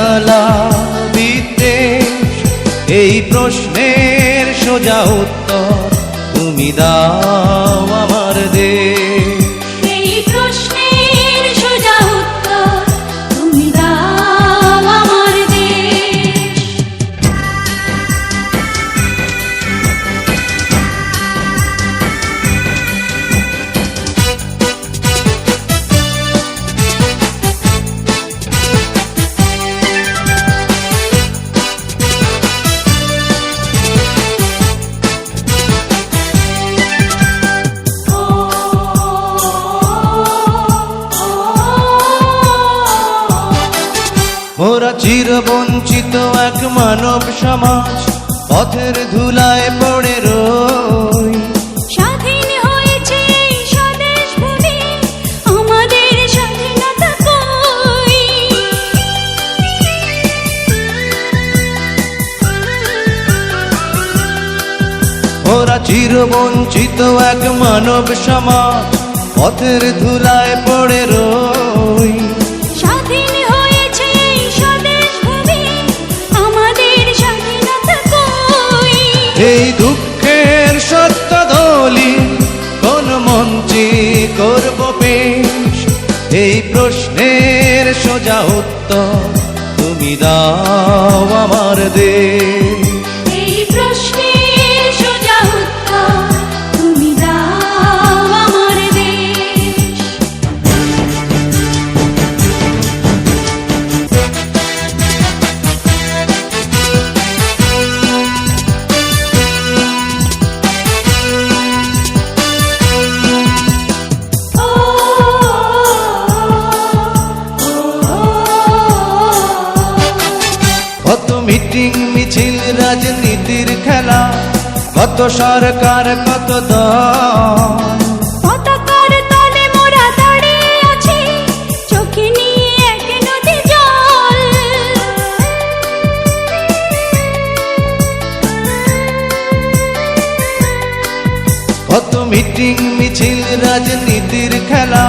জ্বালা বিদ্বেষ, এই প্রশ্নের সোজা উত্তর তুমি দাও আমার দেশ। এই প্রশ্নের সোজা উত্তর তুমি দাও আমার দেশ। মোরা চিরবঞ্চিত এক মানব সমাজ, পথের ধুলায় পড়ে রই। স্বাধীন হয়েছে এই স্বদেশ ভূমি, আমাদের স্বাধীনতা কই? মোরা চিরবঞ্চিত এক মানব সমাজ, পথের ধুলায় পড়ে রই। স্বাধীন হয়েছে এই স্বদেশ ভূমি, আমাদের স্বাধীনতা কই? এই দুঃখের সত্য দলি কোন মঞ্চে করব পেশ, এই প্রশ্নের সোজা উত্তর তুমি দাও আমার দেশ। এই প্রশ্নের সোজা উত্তর তুমি দাও আমার দেশ। কত মিটিং মিছিল রাজনীতির খেলা, কত সরকার কত দল। পতাকার তলে মোরা দাঁড়িয়ে আছি, চোখে নিয়ে এক নদী জল। কত মিটিং মিছিল রাজনীতির খেলা,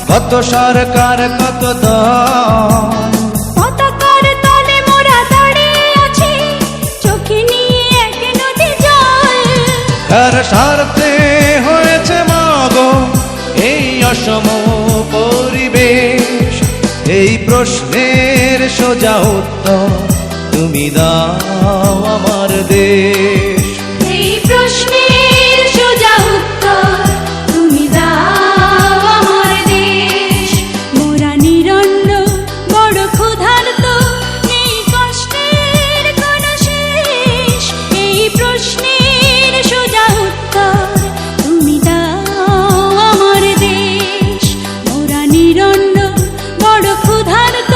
কত সরকার কত দল। পতাকার তলে মোরা দাঁড়িয়ে আছি, চোখে নিয়ে এক নদী জল। কার স্বার্থে হয়েছে মাগো এই অসম পরিবেশ, এই প্রশ্নের সোজা উত্তর তুমি দাও আমার দেশ। এই প্রশ্নের সোজা উত্তর তুমি দাও আমার দেশ। মোরা নিরন্ন বড় ক্ষুধার্ত, নেই কষ্টের কোনো শেষ, এই প্রশ্নের সোজা উত্তর তুমি দাও আমার দেশ। মোরা নিরন্ন বড় ক্ষুধার্ত,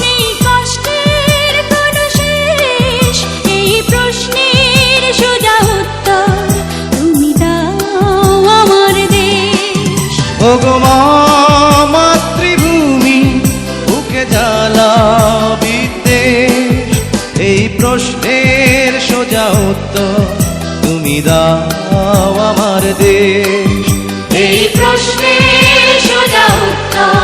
নেই কষ্টের কোনো শেষ, এই প্রশ্নের সোজা উত্তর তুমি দাও আমার দেশ। ওগো মা মাতৃভূমি, বুকে জ্বালা বিদ্বেষ, এই প্রশ্নের সোজা উত্তর তুমি দাও আমার দেশ। এই প্রশ্নের সোজা উত্তর